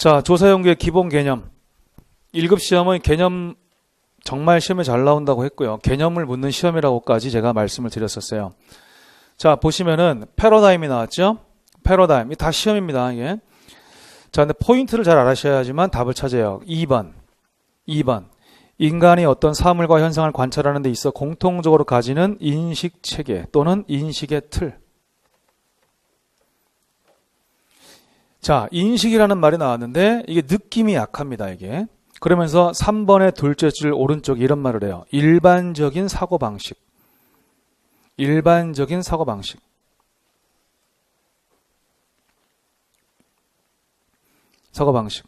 자, 조사연구의 기본 개념. 1급 시험은 개념 정말 시험에 잘 나온다고 했고요. 개념을 묻는 시험이라고까지 제가 말씀을 드렸었어요. 자, 보시면은 패러다임이 나왔죠? 패러다임. 이 다 시험입니다, 이게. 자, 근데 포인트를 잘 알아셔야지만 답을 찾아요. 2번. 인간이 어떤 사물과 현상을 관찰하는 데 있어 공통적으로 가지는 인식 체계 또는 인식의 틀. 자, 인식이라는 말이 나왔는데 이게 느낌이 약합니다, 이게. 그러면서 3번의 둘째 줄 오른쪽에 이런 말을 해요. 일반적인 사고방식. 일반적인 사고방식. 사고방식.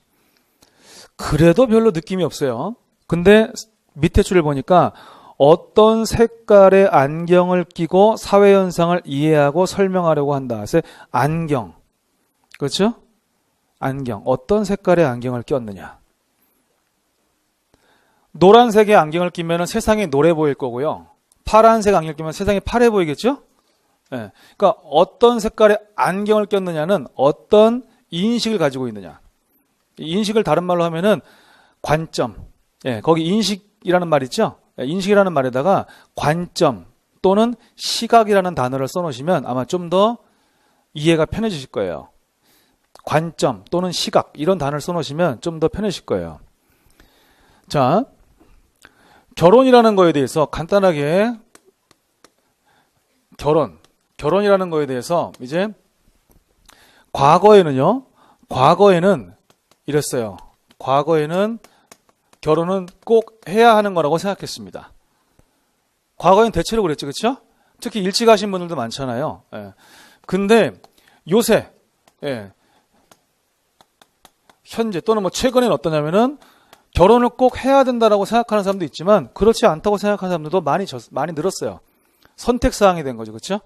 그래도 별로 느낌이 없어요. 근데 밑에 줄을 보니까 어떤 색깔의 안경을 끼고 사회현상을 이해하고 설명하려고 한다. 그래서 안경. 그렇죠? 안경. 어떤 색깔의 안경을 꼈느냐. 노란색의 안경을 끼면 세상이 노래 보일 거고요. 파란색 안경을 끼면 세상이 파래 보이겠죠? 네. 그러니까 어떤 색깔의 안경을 꼈느냐는 어떤 인식을 가지고 있느냐. 인식을 다른 말로 하면은 관점. 예, 거기 인식이라는 말 있죠? 인식이라는 말에다가 관점 또는 시각이라는 단어를 써놓으시면 아마 좀 더 이해가 편해지실 거예요. 관점 또는 시각 이런 단어를 써놓으시면 좀 더 편해질 거예요. 자, 결혼이라는 거에 대해서 간단하게 결혼이라는 거에 대해서 이제 과거에는 이랬어요. 과거에는 결혼은 꼭 해야 하는 거라고 생각했습니다. 과거엔 대체로 그랬죠. 그렇죠? 특히 일찍 하신 분들도 많잖아요. 예. 근데 요새 현재 또는 뭐 최근엔 어떠냐면은 결혼을 꼭 해야 된다라고 생각하는 사람도 있지만 그렇지 않다고 생각하는 사람들도 많이 늘었어요. 선택사항이 된 거죠. 그렇죠?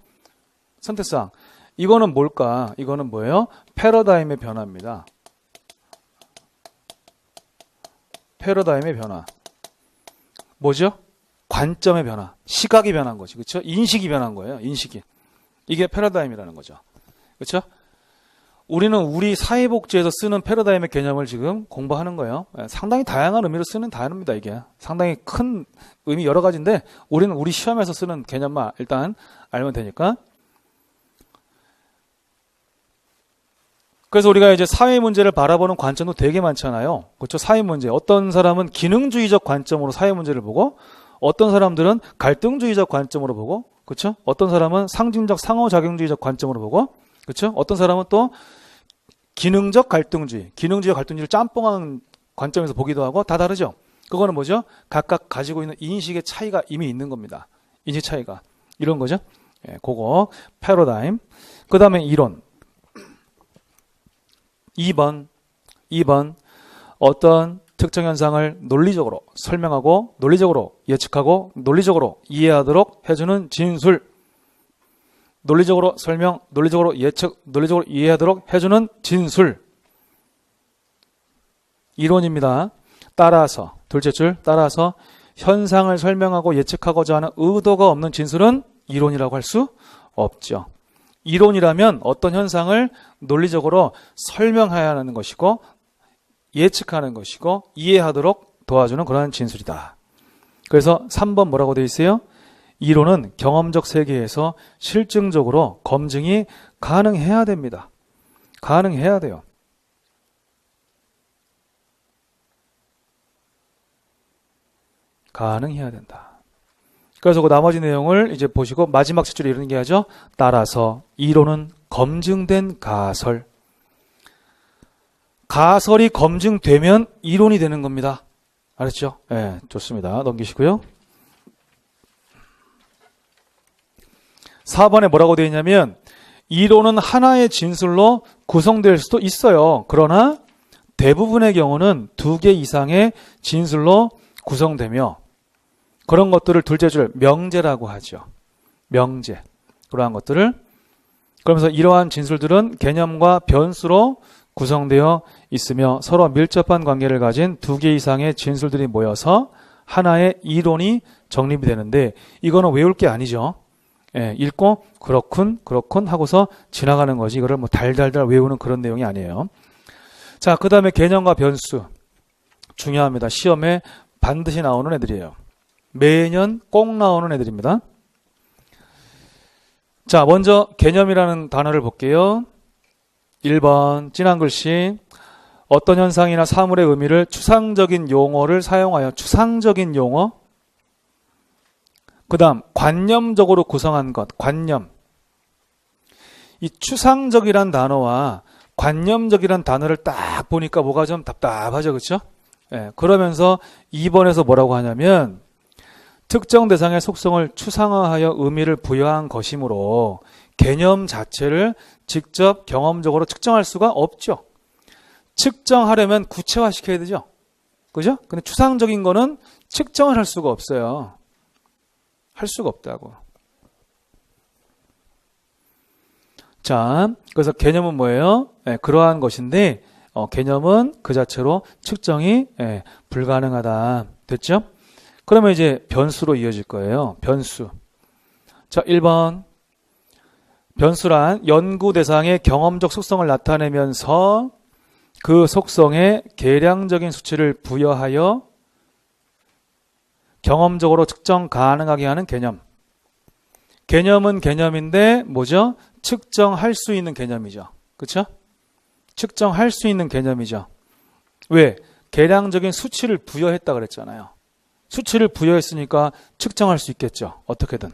선택사항. 이거는 뭘까? 이거는 뭐예요? 패러다임의 변화입니다. 패러다임의 변화. 뭐죠? 관점의 변화. 시각이 변한 거죠. 그렇죠? 인식이 변한 거예요. 인식이. 이게 패러다임이라는 거죠. 그렇죠? 우리는 우리 사회복지에서 쓰는 패러다임의 개념을 지금 공부하는 거예요. 상당히 다양한 의미로 쓰는 단어입니다. 이게 상당히 큰 의미 여러 가지인데 우리는 우리 시험에서 쓰는 개념만 일단 알면 되니까. 그래서 우리가 이제 사회 문제를 바라보는 관점도 되게 많잖아요. 그렇죠? 사회 문제. 어떤 사람은 기능주의적 관점으로 사회 문제를 보고 어떤 사람들은 갈등주의적 관점으로 보고 그렇죠? 어떤 사람은 상징적 상호작용주의적 관점으로 보고 그렇죠? 어떤 사람은 또 기능적 갈등주의를 짬뽕한 관점에서 보기도 하고 다 다르죠. 그거는 뭐죠? 각각 가지고 있는 인식의 차이가 이미 있는 겁니다. 인식 차이가. 이런 거죠. 예, 그거 패러다임. 그 다음에 이론. 2번 어떤 특정 현상을 논리적으로 설명하고 논리적으로 예측하고 논리적으로 이해하도록 해주는 진술. 논리적으로 설명, 논리적으로 예측, 논리적으로 이해하도록 해주는 진술. 이론입니다. 따라서 둘째 줄 따라서 현상을 설명하고 예측하고자 하는 의도가 없는 진술은 이론이라고 할 수 없죠. 이론이라면 어떤 현상을 논리적으로 설명해야 하는 것이고 예측하는 것이고 이해하도록 도와주는 그러한 진술이다. 그래서 3번 뭐라고 되어 있어요? 이론은 경험적 세계에서 실증적으로 검증이 가능해야 됩니다. 가능해야 돼요. 가능해야 된다. 그래서 그 나머지 내용을 이제 보시고 마지막 칠줄에 이런 게 하죠. 따라서 이론은 검증된 가설. 가설이 검증되면 이론이 되는 겁니다. 알았죠? 네, 좋습니다. 넘기시고요. 4번에 뭐라고 되어 있냐면 이론은 하나의 진술로 구성될 수도 있어요. 그러나 대부분의 경우는 2개 이상의 진술로 구성되며 그런 것들을 둘째 줄 명제라고 하죠. 명제. 그러한 것들을. 그러면서 이러한 진술들은 개념과 변수로 구성되어 있으며 서로 밀접한 관계를 가진 2개 이상의 진술들이 모여서 하나의 이론이 정립이 되는데 이거는 외울 게 아니죠. 예, 읽고 그렇군 하고서 지나가는 거지 이거를 뭐 달달달 외우는 그런 내용이 아니에요. 자, 그 다음에 개념과 변수. 중요합니다. 시험에 반드시 나오는 애들이에요. 매년 꼭 나오는 애들입니다. 자, 먼저 개념이라는 단어를 볼게요. 1번 진한 글씨. 어떤 현상이나 사물의 의미를 추상적인 용어를 사용하여 추상적인 용어. 그 다음 관념적으로 구성한 것. 관념. 이 추상적이란 단어와 관념적이란 단어를 딱 보니까 뭐가 좀 답답하죠. 그렇죠? 예, 그러면서 2번에서 뭐라고 하냐면 특정 대상의 속성을 추상화하여 의미를 부여한 것이므로 개념 자체를 직접 경험적으로 측정할 수가 없죠. 측정하려면 구체화시켜야 되죠. 그죠? 근데 추상적인 거는 측정을 할 수가 없어요. 할 수가 없다고. 자, 그래서 개념은 뭐예요? 그러한 것인데 개념은 그 자체로 측정이 불가능하다. 됐죠? 그러면 이제 변수로 이어질 거예요. 변수. 자, 1번. 변수란 연구 대상의 경험적 속성을 나타내면서 그 속성에 계량적인 수치를 부여하여 경험적으로 측정 가능하게 하는 개념. 개념은 개념인데 뭐죠? 측정할 수 있는 개념이죠. 그렇죠? 측정할 수 있는 개념이죠. 왜? 계량적인 수치를 부여했다 그랬잖아요. 수치를 부여했으니까 측정할 수 있겠죠. 어떻게든.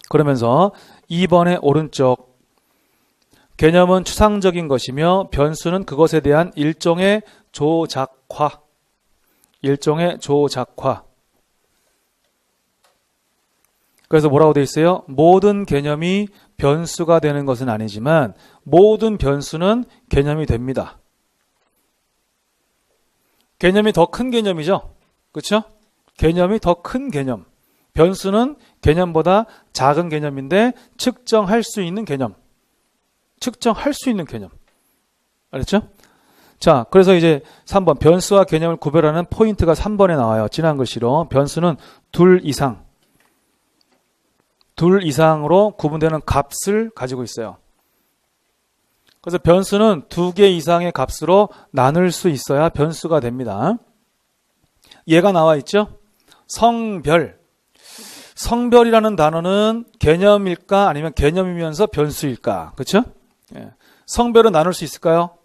그러면서 2번의 오른쪽. 개념은 추상적인 것이며 변수는 그것에 대한 일종의 조작화. 일종의 조작화. 그래서 뭐라고 되어 있어요? 모든 개념이 변수가 되는 것은 아니지만 모든 변수는 개념이 됩니다. 개념이 더 큰 개념이죠. 그렇죠? 개념이 더 큰 개념. 변수는 개념보다 작은 개념인데 측정할 수 있는 개념. 측정할 수 있는 개념. 알았죠? 자, 그래서 이제 3번 변수와 개념을 구별하는 포인트가 3번에 나와요. 진한 글씨로. 변수는 둘 이상으로 구분되는 값을 가지고 있어요. 그래서 변수는 2개 이상의 값으로 나눌 수 있어야 변수가 됩니다. 얘가 나와 있죠? 성별. 성별이라는 단어는 개념일까 아니면 개념이면서 변수일까? 그렇죠? 예. 성별은 나눌 수 있을까요?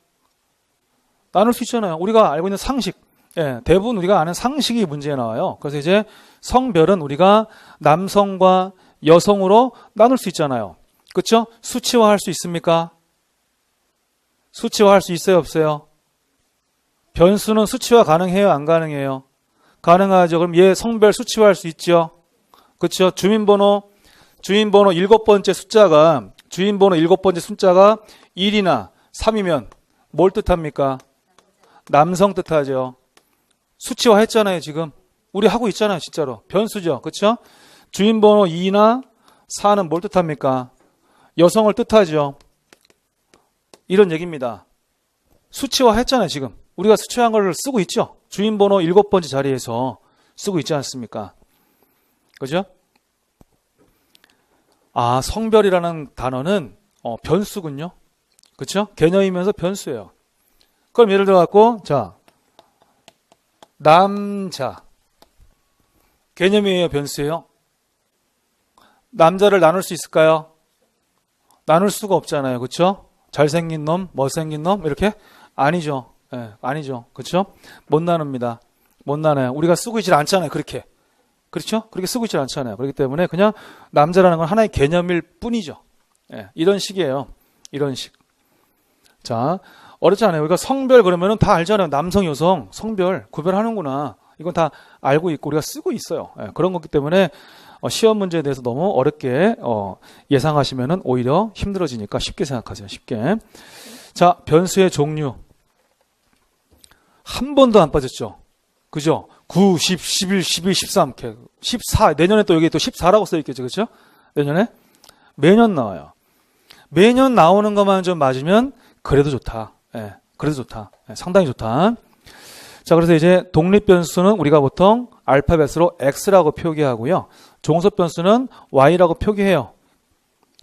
나눌 수 있잖아요. 우리가 알고 있는 상식. 예, 대부분 우리가 아는 상식이 문제에 나와요. 그래서 이제 성별은 우리가 남성과 여성으로 나눌 수 있잖아요. 그렇죠? 수치화할 수 있습니까? 수치화할 수 있어요, 없어요? 변수는 수치화 가능해요, 안 가능해요? 가능하죠. 그럼 얘 성별 수치화할 수 있죠. 그렇죠? 주민번호 7번째 숫자가 1이나 3이면 뭘 뜻합니까? 남성 뜻하죠. 수치화 했잖아요, 지금. 우리 하고 있잖아요, 진짜로. 변수죠. 그렇죠? 주민번호 2나 4는 뭘 뜻합니까? 여성을 뜻하죠. 이런 얘기입니다. 수치화 했잖아요, 지금. 우리가 수치화한 걸 쓰고 있죠. 주민번호 7번째 자리에서 쓰고 있지 않습니까? 그죠? 아, 성별이라는 단어는 변수군요. 그렇죠? 개념이면서 변수예요. 그럼 예를 들어 갖고 자, 남자. 개념이에요, 변수예요? 남자를 나눌 수 있을까요? 나눌 수가 없잖아요. 그렇죠? 잘생긴 놈, 못생긴 놈 이렇게? 아니죠. 예, 아니죠. 그렇죠? 못 나눕니다. 못 나눠요. 우리가 쓰고 있질 않잖아요. 그렇게. 그렇죠? 그렇게 쓰고 있질 않잖아요. 그렇기 때문에 그냥 남자라는 건 하나의 개념일 뿐이죠. 예, 이런 식이에요. 이런 식. 자, 어렵지 않아요. 우리가 성별 그러면은 다 알잖아요. 남성, 여성, 성별 구별하는구나. 이건 다 알고 있고 우리가 쓰고 있어요. 예, 그런 거기 때문에 시험 문제에 대해서 너무 어렵게 예상하시면은 오히려 힘들어지니까 쉽게 생각하세요. 쉽게. 자, 변수의 종류. 한 번도 안 빠졌죠. 그죠? 9, 10, 11, 12, 13, 14. 내년에 또 여기 또 14라고 써있겠죠. 그죠? 내년에? 매년 나와요. 매년 나오는 것만 좀 맞으면 그래도 좋다. 예, 그래도 좋다. 예, 상당히 좋다. 자, 그래서 이제 독립변수는 우리가 보통 알파벳으로 X라고 표기하고요. 종속변수는 Y라고 표기해요.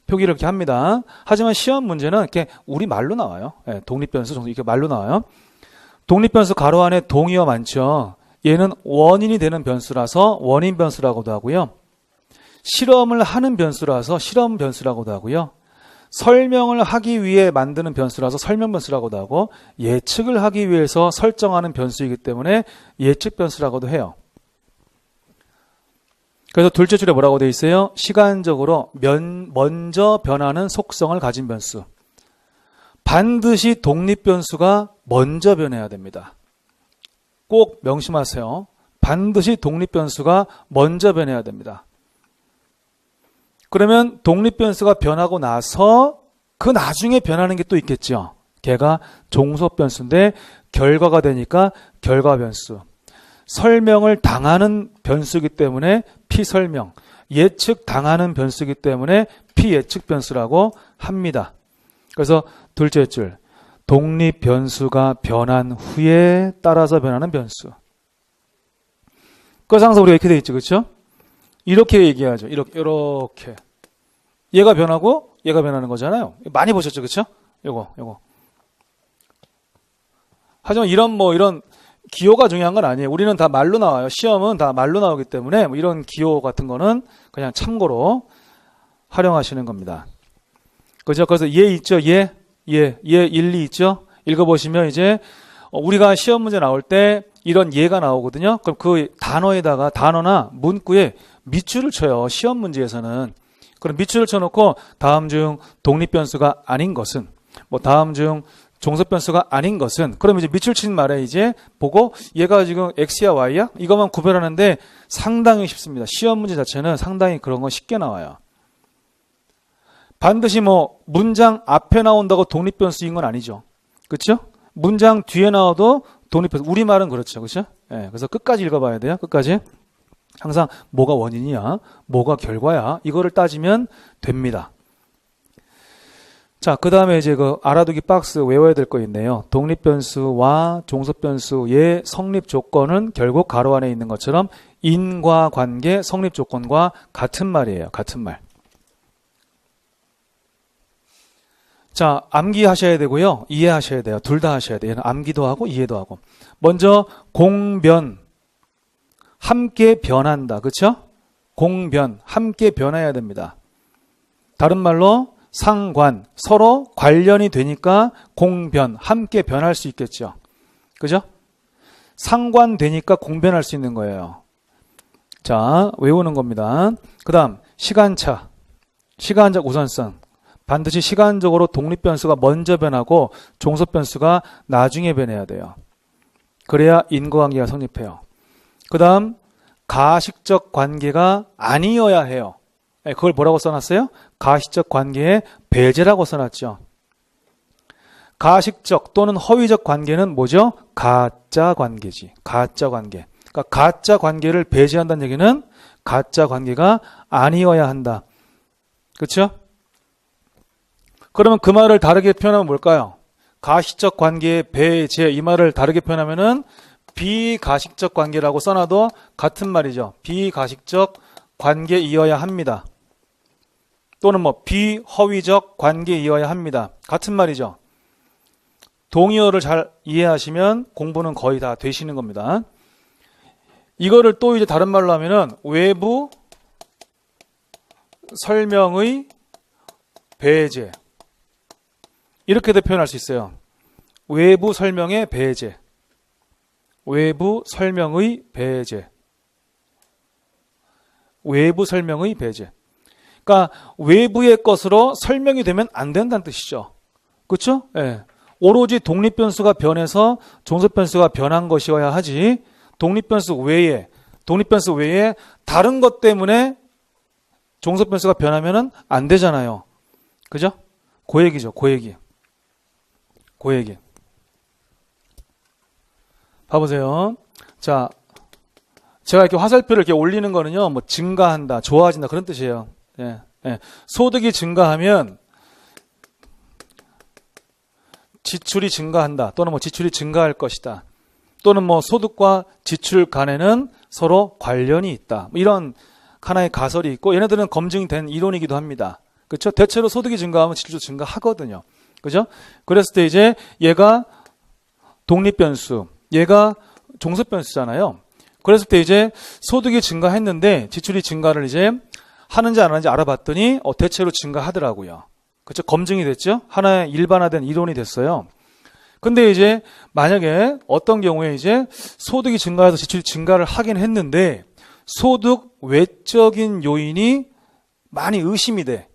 표기를 이렇게 합니다. 하지만 시험 문제는 이렇게 우리 말로 나와요. 예, 독립변수 정도 이렇게 말로 나와요. 독립변수 가로 안에 동의어 많죠. 얘는 원인이 되는 변수라서 원인 변수라고도 하고요. 실험을 하는 변수라서 실험 변수라고도 하고요. 설명을 하기 위해 만드는 변수라서 설명 변수라고도 하고 예측을 하기 위해서 설정하는 변수이기 때문에 예측 변수라고도 해요. 그래서 둘째 줄에 뭐라고 되어 있어요? 시간적으로 먼저 변하는 속성을 가진 변수. 반드시 독립 변수가 먼저 변해야 됩니다. 꼭 명심하세요. 반드시 독립 변수가 먼저 변해야 됩니다. 그러면 독립 변수가 변하고 나서 그 나중에 변하는 게 또 있겠죠. 걔가 종속 변수인데 결과가 되니까 결과 변수. 설명을 당하는 변수이기 때문에 피설명, 예측 당하는 변수이기 때문에 피예측 변수라고 합니다. 그래서 둘째 줄, 독립 변수가 변한 후에 따라서 변하는 변수. 그래서 항상 우리가 이렇게 돼 있죠, 그렇죠? 이렇게 얘기하죠. 이렇게. 얘가 변하고 얘가 변하는 거잖아요. 많이 보셨죠, 그렇죠? 요거. 하지만 이런 기호가 중요한 건 아니에요. 우리는 다 말로 나와요. 시험은 다 말로 나오기 때문에 이런 기호 같은 거는 그냥 참고로 활용하시는 겁니다. 그죠? 그래서 얘 있죠? 얘 1, 2 있죠? 읽어보시면 이제 우리가 시험 문제 나올 때 이런 예가 나오거든요. 그럼 그 단어에다가 단어나 문구에 밑줄을 쳐요. 시험 문제에서는. 그럼 밑줄을 쳐놓고 다음 중 독립변수가 아닌 것은 다음 중 종속변수가 아닌 것은 그럼 이제 밑줄 친 말에 이제 보고 얘가 지금 X야 Y야? 이것만 구별하는데 상당히 쉽습니다. 시험 문제 자체는 상당히 그런 거 쉽게 나와요. 반드시 문장 앞에 나온다고 독립변수인 건 아니죠. 그렇죠? 문장 뒤에 나와도 독립변수. 우리말은 그렇죠. 그렇죠? 예, 그래서 끝까지 읽어봐야 돼요. 끝까지. 항상 뭐가 원인이야, 뭐가 결과야, 이거를 따지면 됩니다. 자, 그 다음에 이제 그 알아두기 박스 외워야 될 거 있네요. 독립변수와 종속변수의 성립 조건은 결국 가로 안에 있는 것처럼 인과관계 성립 조건과 같은 말이에요. 같은 말. 자, 암기하셔야 되고요. 이해하셔야 돼요. 둘 다 하셔야 돼요. 얘는 암기도 하고 이해도 하고. 먼저 공변. 함께 변한다. 그렇죠? 공변. 함께 변해야 됩니다. 다른 말로 상관. 서로 관련이 되니까 공변. 함께 변할 수 있겠죠. 그죠? 상관되니까 공변할 수 있는 거예요. 자, 외우는 겁니다. 그 다음 시간차. 시간적 우선성. 반드시 시간적으로 독립변수가 먼저 변하고 종속변수가 나중에 변해야 돼요. 그래야 인과관계가 성립해요. 그 다음 가식적 관계가 아니어야 해요. 그걸 뭐라고 써놨어요? 가식적 관계의 배제라고 써놨죠. 가식적 또는 허위적 관계는 뭐죠? 가짜 관계지. 가짜 관계. 그러니까 가짜 관계를 배제한다는 얘기는 가짜 관계가 아니어야 한다. 그렇죠? 그러면 그 말을 다르게 표현하면 뭘까요? 가식적 관계의 배제, 이 말을 다르게 표현하면은 비가식적 관계라고 써놔도 같은 말이죠. 비가식적 관계이어야 합니다. 또는 비허위적 관계이어야 합니다. 같은 말이죠. 동의어를 잘 이해하시면 공부는 거의 다 되시는 겁니다. 이거를 또 이제 다른 말로 하면은 외부 설명의 배제. 이렇게도 표현할 수 있어요. 외부 설명의 배제. 외부 설명의 배제. 외부 설명의 배제. 그러니까 외부의 것으로 설명이 되면 안 된다는 뜻이죠. 그렇죠? 예. 오로지 독립변수가 변해서 종속변수가 변한 것이어야 하지 독립변수 외에 다른 것 때문에 종속변수가 변하면 안 되잖아요. 그죠? 그 얘기죠. 그 얘기. 봐보세요. 자, 제가 이렇게 화살표를 이렇게 올리는 거는요, 증가한다, 좋아진다, 그런 뜻이에요. 예. 소득이 증가하면 지출이 증가한다, 또는 지출이 증가할 것이다, 또는 소득과 지출 간에는 서로 관련이 있다. 이런 하나의 가설이 있고, 얘네들은 검증된 이론이기도 합니다. 그렇죠? 대체로 소득이 증가하면 지출도 증가하거든요. 그죠? 그랬을 때 이제 얘가 독립변수, 얘가 종속변수잖아요. 그랬을 때 이제 소득이 증가했는데 지출이 증가를 이제 하는지 안 하는지 알아봤더니 대체로 증가하더라고요. 그렇죠? 검증이 됐죠? 하나의 일반화된 이론이 됐어요. 근데 이제 만약에 어떤 경우에 이제 소득이 증가해서 지출이 증가를 하긴 했는데 소득 외적인 요인이 많이 의심이 돼.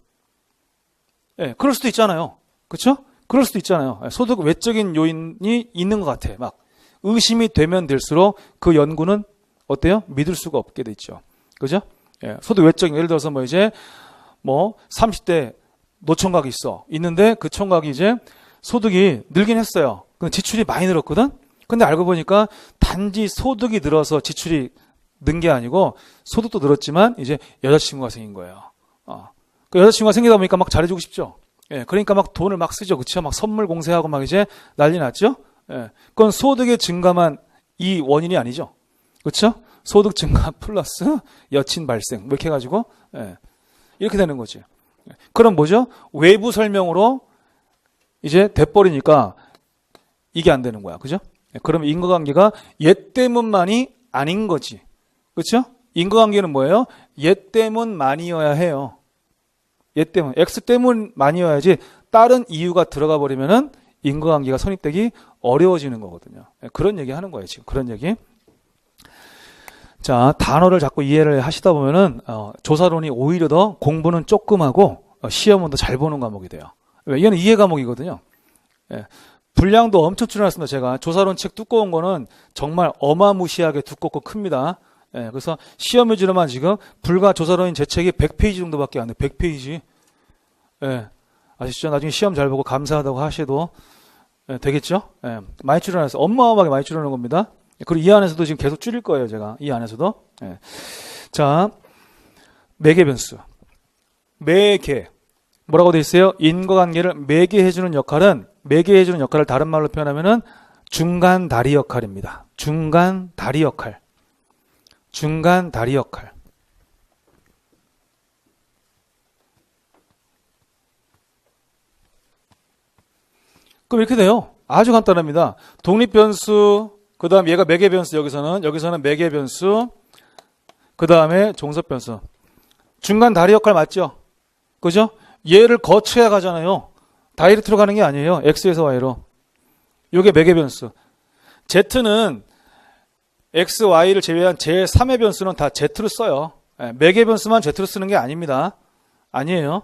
예, 그럴 수도 있잖아요. 그렇죠? 그럴 수도 있잖아요. 소득 외적인 요인이 있는 것 같아. 막 의심이 되면 될수록 그 연구는 어때요? 믿을 수가 없게 돼 있죠. 그죠? 예, 소득 외적인, 예를 들어서 뭐 이제 30대 노총각이 있는데 그 총각이 이제 소득이 늘긴 했어요. 근데 지출이 많이 늘었거든? 근데 알고 보니까 단지 소득이 늘어서 지출이 는 게 아니고 소득도 늘었지만 이제 여자친구가 생긴 거예요. 그 여자친구가 생기다 보니까 막 잘해주고 싶죠? 예, 그러니까 막 돈을 막 쓰죠. 그쵸? 막 선물 공세하고 막 이제 난리 났죠? 예, 그건 소득의 증가만 이 원인이 아니죠. 그쵸? 소득 증가 플러스 여친 발생. 뭐 이렇게 해가지고, 예, 이렇게 되는 거지. 그럼 뭐죠? 외부 설명으로 이제 돼버리니까 이게 안 되는 거야. 그죠? 그러면 인과관계가 얘 때문만이 아닌 거지. 그렇죠? 인과관계는 뭐예요? 얘 때문만이어야 해요. 얘 때문, X 때문만이어야지 다른 이유가 들어가 버리면은 인과관계가 성립되기 어려워지는 거거든요. 그런 얘기 하는 거예요. 지금 그런 얘기. 자, 단어를 자꾸 이해를 하시다 보면은 조사론이 오히려 더 공부는 조금 하고 시험은 더 잘 보는 과목이 돼요. 왜? 이거는 이해 과목이거든요. 예. 분량도 엄청 줄여놨습니다. 제가 조사론 책 두꺼운 거는 정말 어마무시하게 두껍고 큽니다. 예, 그래서 시험 위주로만 지금 불과 조사론인 제 책이 100페이지 정도밖에 안 돼요. 100페이지. 예, 아시죠? 나중에 시험 잘 보고 감사하다고 하셔도 되겠죠? 예, 많이 줄여놨어요. 어마어마하게 많이 줄여놓은 겁니다. 그리고 이 안에서도 지금 계속 줄일 거예요. 제가 이 안에서도. 예. 자, 매개변수. 매개. 뭐라고 돼 있어요? 인과관계를 매개해주는 역할을 다른 말로 표현하면은 중간 다리 역할입니다. 중간 다리 역할. 중간 다리 역할. 그럼 이렇게 돼요. 아주 간단합니다. 독립변수, 그 다음 얘가 매개변수, 여기서는 매개변수, 그 다음에 종속변수. 중간 다리 역할 맞죠? 그죠? 얘를 거쳐야 가잖아요. 다이렉트로 가는 게 아니에요. X에서 Y로. 요게 매개변수. Z는 X, Y를 제외한 제3의 변수는 다 Z로 써요. 매개변수만 Z로 쓰는 게 아닙니다. 아니에요.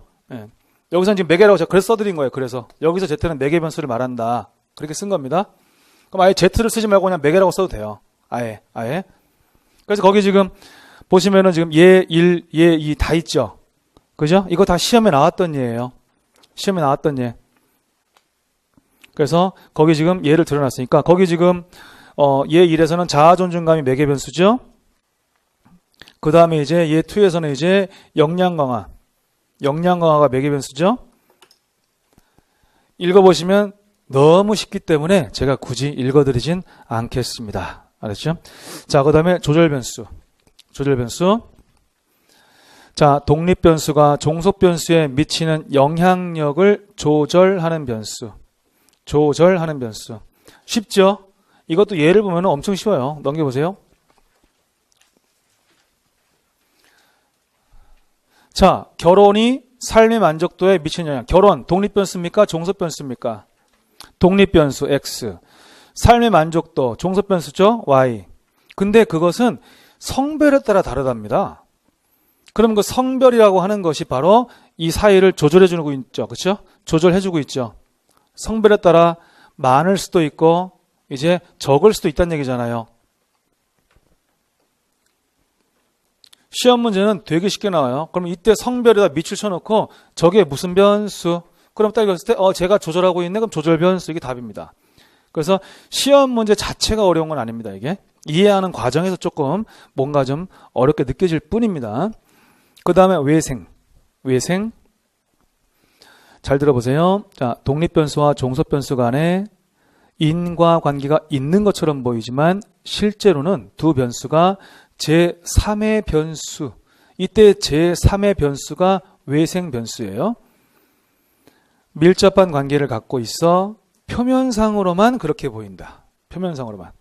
여기서는 지금 매개라고 제가 그래서 써드린 거예요. 그래서 여기서 Z는 매개변수를 말한다. 그렇게 쓴 겁니다. 그럼 아예 Z를 쓰지 말고 그냥 매개라고 써도 돼요. 아예. 그래서 거기 지금 보시면은 지금 얘 1, 얘 2 다 있죠. 그죠? 이거 다 시험에 나왔던 예예요. 시험에 나왔던 예. 그래서 거기 지금 예를 들어놨으니까 거기 지금 얘 1에서는 자아 존중감이 매개변수죠. 그 다음에 이제 얘 2에서는 이제 역량 강화가 매개변수죠. 읽어보시면 너무 쉽기 때문에 제가 굳이 읽어드리진 않겠습니다. 알았죠? 자, 그 다음에 조절변수. 자, 독립변수가 종속변수에 미치는 영향력을 조절하는 변수. 쉽죠? 이것도 예를 보면 엄청 쉬워요. 넘겨보세요. 자, 결혼이 삶의 만족도에 미치는 영향. 결혼, 독립변수입니까? 종속변수입니까? 독립변수, X. 삶의 만족도, 종속변수죠? Y. 근데 그것은 성별에 따라 다르답니다. 그럼 그 성별이라고 하는 것이 바로 이 사이를 조절해주고 있죠. 그렇죠? 조절해주고 있죠. 성별에 따라 많을 수도 있고 이제 적을 수도 있다는 얘기잖아요. 시험 문제는 되게 쉽게 나와요. 그럼 이때 성별에다 밑줄 쳐놓고 저게 무슨 변수? 그럼 딱 읽었을 때 제가 조절하고 있네. 그럼 조절 변수. 이게 답입니다. 그래서 시험 문제 자체가 어려운 건 아닙니다. 이게 이해하는 과정에서 조금 뭔가 좀 어렵게 느껴질 뿐입니다. 그 다음에 외생. 잘 들어보세요. 자, 독립변수와 종속변수 간에 인과관계가 있는 것처럼 보이지만 실제로는 두 변수가 제3의 변수. 이때 제3의 변수가 외생 변수예요. 밀접한 관계를 갖고 있어 표면상으로만 그렇게 보인다. 표면상으로만.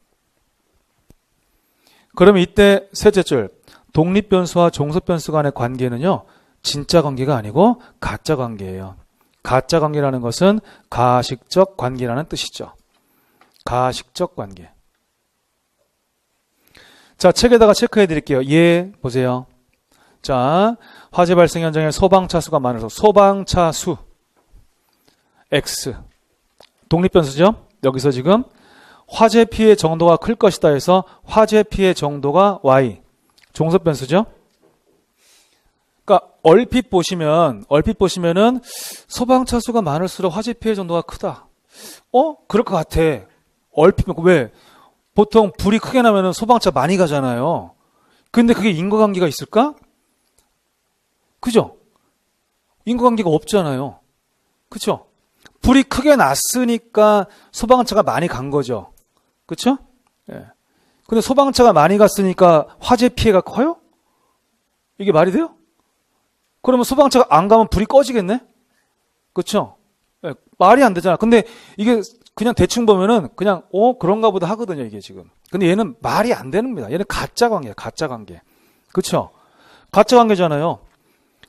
그러면 이때 셋째 줄 독립변수와 종속변수 간의 관계는요. 진짜 관계가 아니고 가짜 관계예요. 가짜 관계라는 것은 가식적 관계라는 뜻이죠. 가식적 관계. 자, 책에다가 체크해 드릴게요. 예, 보세요. 자, 화재 발생 현장에 소방차 수가 많아서 소방차 수 X 독립변수죠. 여기서 지금 화재 피해 정도가 클 것이다 해서 화재 피해 정도가 Y 종속변수죠. 그러니까 얼핏 보시면은 소방차 수가 많을수록 화재 피해 정도가 크다. 그럴 것 같아. 얼핏 왜? 보통 불이 크게 나면은 소방차 많이 가잖아요. 근데 그게 인과관계가 있을까? 그죠? 인과관계가 없잖아요. 그쵸? 불이 크게 났으니까 소방차가 많이 간 거죠. 그쵸? 예. 근데 소방차가 많이 갔으니까 화재 피해가 커요? 이게 말이 돼요? 그러면 소방차가 안 가면 불이 꺼지겠네? 그쵸? 예. 말이 안 되잖아. 근데 이게 그냥 대충 보면은 그냥 그런가 보다 하거든요, 이게 지금. 근데 얘는 말이 안 됩니다. 얘는 가짜 관계야, 가짜 관계. 그쵸? 가짜 관계잖아요.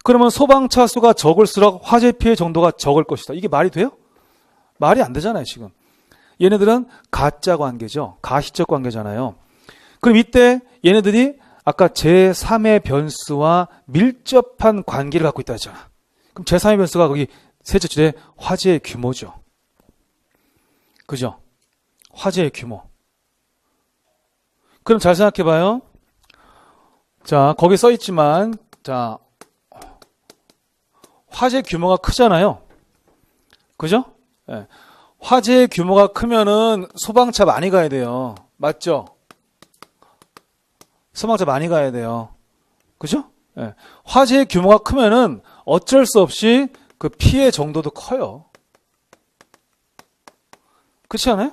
그러면 소방차 수가 적을수록 화재 피해 정도가 적을 것이다. 이게 말이 돼요? 말이 안 되잖아요, 지금. 얘네들은 가짜 관계죠. 가시적 관계잖아요. 그럼 이때 얘네들이 아까 제3의 변수와 밀접한 관계를 갖고 있다 했잖아. 그럼 제3의 변수가 거기 셋째 줄에 화재의 규모죠. 그죠? 화재의 규모. 그럼 잘 생각해 봐요. 자, 거기 써 있지만, 자, 화재 규모가 크잖아요. 그죠? 네. 화재의 규모가 크면은 소방차 많이 가야 돼요. 맞죠? 소방차 많이 가야 돼요. 그죠? 네. 화재의 규모가 크면은 어쩔 수 없이 그 피해 정도도 커요. 그렇지 않아요?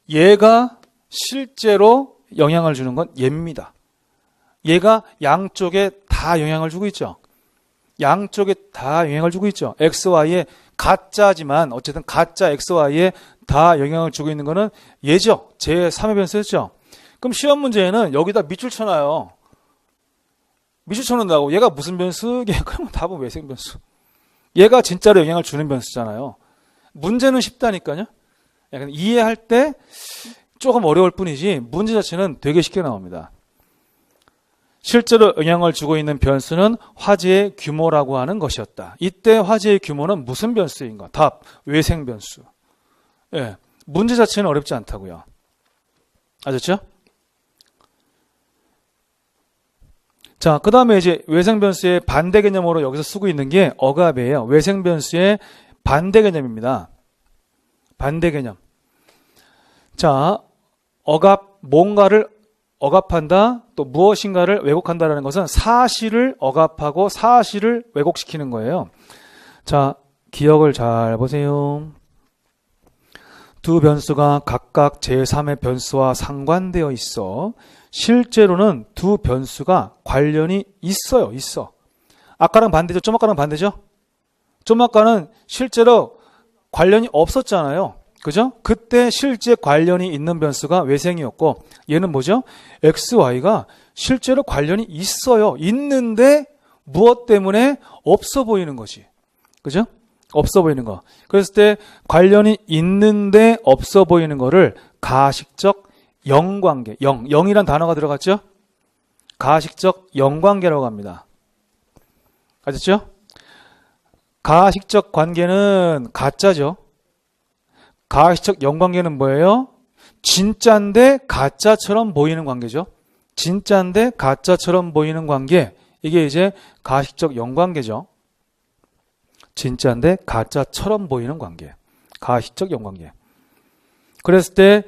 얘가 실제로 영향을 주는 건 얘입니다. 얘가 양쪽에 다 영향을 주고 있죠. 양쪽에 다 영향을 주고 있죠. XY에 가짜지만 어쨌든 가짜 XY에 다 영향을 주고 있는 거는 얘죠. 제3의 변수였죠. 그럼 시험 문제에는 여기다 밑줄 쳐놔요. 밑줄 쳐놓는다고. 얘가 무슨 변수? 그러면 답은 외생 변수. 얘가 진짜로 영향을 주는 변수잖아요. 문제는 쉽다니까요. 이해할 때 조금 어려울 뿐이지 문제 자체는 되게 쉽게 나옵니다. 실제로 영향을 주고 있는 변수는 화재의 규모라고 하는 것이었다. 이때 화재의 규모는 무슨 변수인가? 답, 외생 변수. 예, 문제 자체는 어렵지 않다고요. 아셨죠? 자, 그 다음에 이제 외생 변수의 반대 개념으로 여기서 쓰고 있는 게 억압이에요. 외생 변수의 반대 개념입니다. 반대 개념. 자, 억압, 뭔가를 억압한다, 또 무엇인가를 왜곡한다라는 것은 사실을 억압하고 사실을 왜곡시키는 거예요. 자, 기억을 잘 보세요. 두 변수가 각각 제3의 변수와 상관되어 있어 실제로는 두 변수가 관련이 있어요. 있어. 아까랑 반대죠? 좀 아까랑 반대죠? 좀 아까는 실제로 관련이 없었잖아요. 그죠? 그때 실제 관련이 있는 변수가 외생이었고 얘는 뭐죠? XY가 실제로 관련이 있어요. 있는데 무엇 때문에 없어 보이는 거지. 그죠? 없어 보이는 거. 그랬을 때 관련이 있는데 없어 보이는 거를 가식적 영관계. 영이란 단어가 들어갔죠? 가식적 영관계라고 합니다. 아셨죠? 가식적 관계는 가짜죠. 가식적 영관계는 뭐예요? 진짜인데 가짜처럼 보이는 관계죠. 진짜인데 가짜처럼 보이는 관계. 이게 이제 가식적 영관계죠. 진짜인데 가짜처럼 보이는 관계. 가식적 영관계. 그랬을 때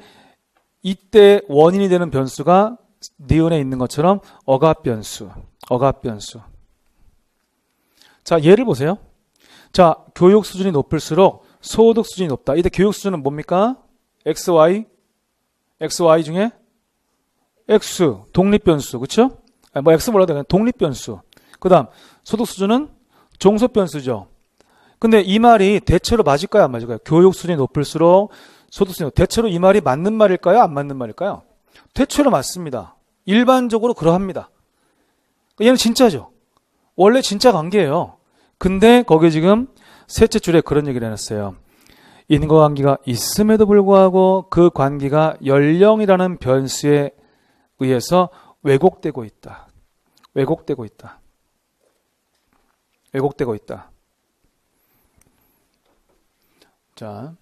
이때 원인이 되는 변수가 니은에 있는 것처럼 억압 변수. 억압 변수. 자, 예를 보세요. 자, 교육 수준이 높을수록 소득 수준이 높다. 이때 교육 수준은 뭡니까? XY. XY 중에 X, 독립변수. 그쵸? 뭐 X 몰라도 그냥 독립변수. 그 다음, 소득 수준은 종속 변수죠. 근데 이 말이 대체로 맞을까요? 안 맞을까요? 교육 수준이 높을수록 소득 수준이 대체로 이 말이 맞는 말일까요? 안 맞는 말일까요? 대체로 맞습니다. 일반적으로 그러합니다. 얘는 진짜죠. 원래 진짜 관계예요. 근데 거기 지금 셋째 줄에 그런 얘기를 해놨어요. 인과관계가 있음에도 불구하고 그 관계가 연령이라는 변수에 의해서 왜곡되고 있다. 왜곡되고 있다. 왜곡되고 있다. 자,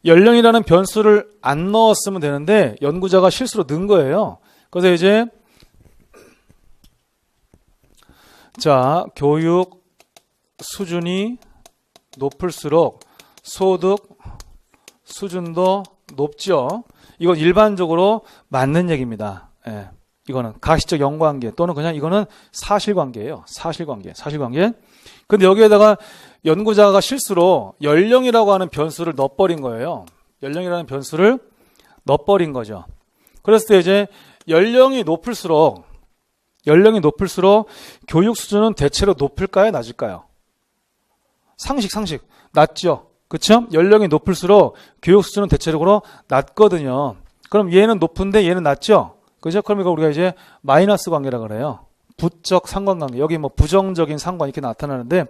연령이라는 변수를 안 넣었으면 되는데 연구자가 실수로 넣은 거예요. 그래서 이제 자, 교육 수준이 높을수록 소득 수준도 높죠. 이건 일반적으로 맞는 얘기입니다. 예, 이거는 가시적 연관계 또는 그냥 이거는 사실관계예요. 사실관계. 근데 여기에다가 연구자가 실수로 연령이라고 하는 변수를 넣어버린 거예요. 연령이라는 변수를 넣어버린 거죠. 그랬을 때 이제 연령이 높을수록 교육 수준은 대체로 높을까요? 낮을까요? 상식. 낮죠. 그쵸? 연령이 높을수록 교육 수준은 대체적으로 낮거든요. 그럼 얘는 높은데 얘는 낮죠? 그죠? 그럼 이거 우리가 이제 마이너스 관계라 그래요. 부적 상관관계. 여기 뭐 부정적인 상관 이렇게 나타나는데